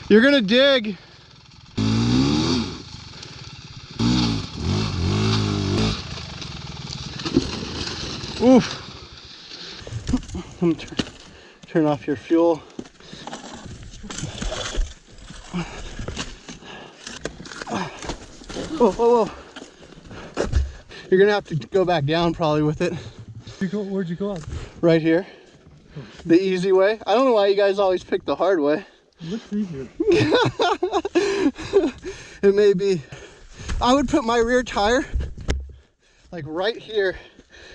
You're gonna dig. Oof. Let me turn off your fuel. Whoa, whoa, whoa. You're gonna have to go back down probably with it. Where'd you go up? Right here. Oh, the easy way. I don't know why you guys always pick the hard way. It looks easier. It may be. I would put my rear tire like right here,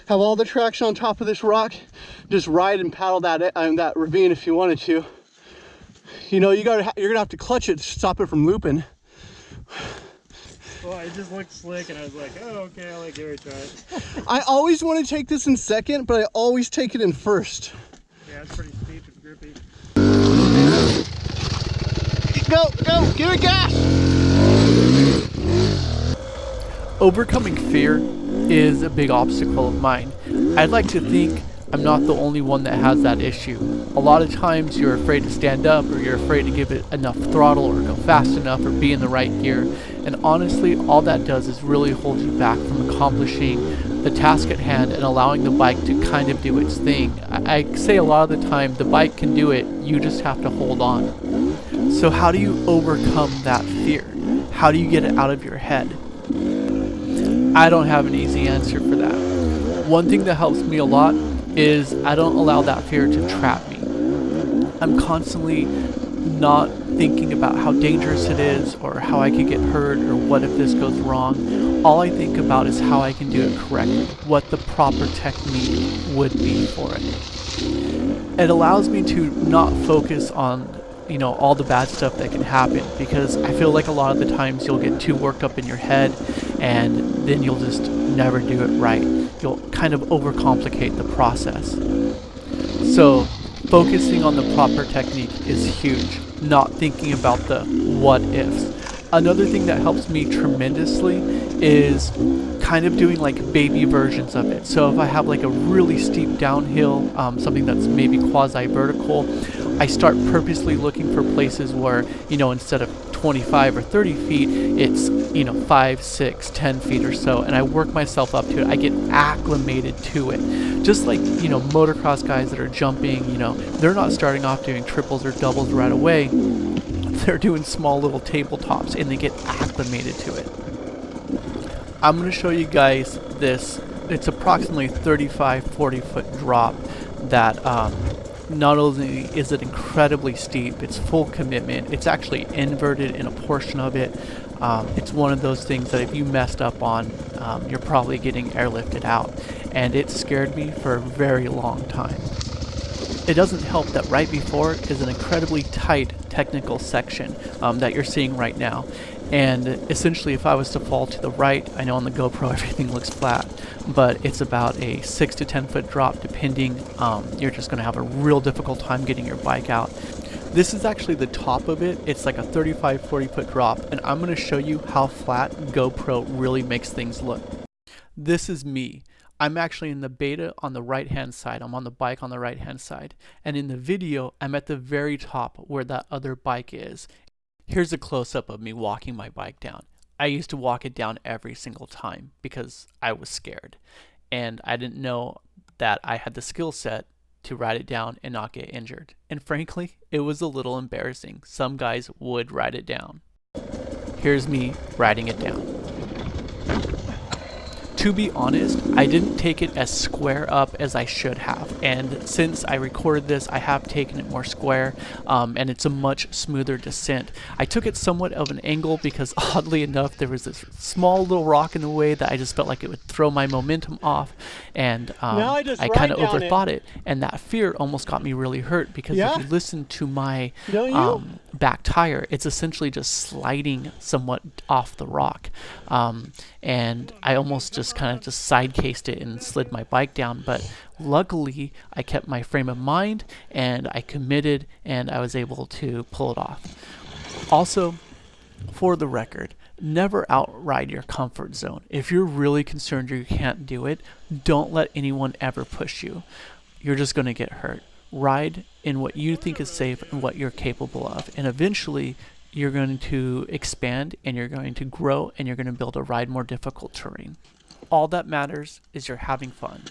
have all the traction on top of this rock, just ride and paddle that ravine if you wanted to. You know, you're gonna have to clutch it to stop it from looping. Well, it just looked slick, and I was like, oh, okay, I'll give it a try. I always want to take this in second, but I always take it in first. Yeah, it's pretty steep and grippy. Go, give it gas! Overcoming fear is a big obstacle of mine. I'd like to think I'm not the only one that has that issue. A lot of times you're afraid to stand up, or you're afraid to give it enough throttle or go fast enough or be in the right gear. And honestly, all that does is really hold you back from accomplishing the task at hand and allowing the bike to kind of do its thing. I say a lot of the time, the bike can do it, you just have to hold on. So how do you overcome that fear? How do you get it out of your head? I don't have an easy answer for that. One thing that helps me a lot is I don't allow that fear to trap me. I'm constantly not thinking about how dangerous it is or how I could get hurt or what if this goes wrong. All I think about is how I can do it correctly, what the proper technique would be for it. It allows me to not focus on all the bad stuff that can happen, because I feel like a lot of the times you'll get too worked up in your head and then you'll just never do it right. You'll kind of overcomplicate the process. So focusing on the proper technique is huge, not thinking about the what ifs. Another thing that helps me tremendously is kind of doing like baby versions of it. So if I have like a really steep downhill, something that's maybe quasi-vertical, I start purposely looking for places where, instead of 25 or 30 feet, it's, 5, 6, 10 feet or so, and I work myself up to it. I get acclimated to it. Just like, motocross guys that are jumping, they're not starting off doing triples or doubles right away. They're doing small little tabletops, and they get acclimated to it. I'm going to show you guys this. It's approximately 35-40 foot drop that not only is it incredibly steep, it's full commitment. It's actually inverted in a portion of it. It's one of those things that if you messed up on, you're probably getting airlifted out. And it scared me for a very long time. It doesn't help that right before is an incredibly tight technical section that you're seeing right now. And essentially, if I was to fall to the right, I know on the GoPro everything looks flat, but it's about a 6 to 10 foot drop depending. You're just going to have a real difficult time getting your bike out. This is actually the top of it. It's like a 35-40 foot drop, and I'm going to show you how flat GoPro really makes things look. This is me. I'm actually in the beta on the right hand side. I'm on the bike on the right hand side. And in the video, I'm at the very top where that other bike is. Here's a close-up of me walking my bike down. I used to walk it down every single time because I was scared. And I didn't know that I had the skill set to ride it down and not get injured. And frankly, it was a little embarrassing. Some guys would ride it down. Here's me riding it down. To be honest, I didn't take it as square up as I should have, and since I recorded this, I have taken it more square, and it's a much smoother descent. I took it somewhat of an angle because oddly enough, there was this small little rock in the way that I just felt like it would throw my momentum off, and I kind of overthought it, and that fear almost got me really hurt because if you listen to my back tire, it's essentially just sliding somewhat off the rock, and I almost just kind of just side cased it and slid my bike down, but luckily I kept my frame of mind and I committed and I was able to pull it off. Also, for the record, never outride your comfort zone. If you're really concerned you can't do it, don't let anyone ever push you. You're just going to get hurt. ride in what you think is safe and what you're capable of. And eventually, you're going to expand and you're going to grow and you're going to be able to ride more difficult terrain. All that matters is you're having fun.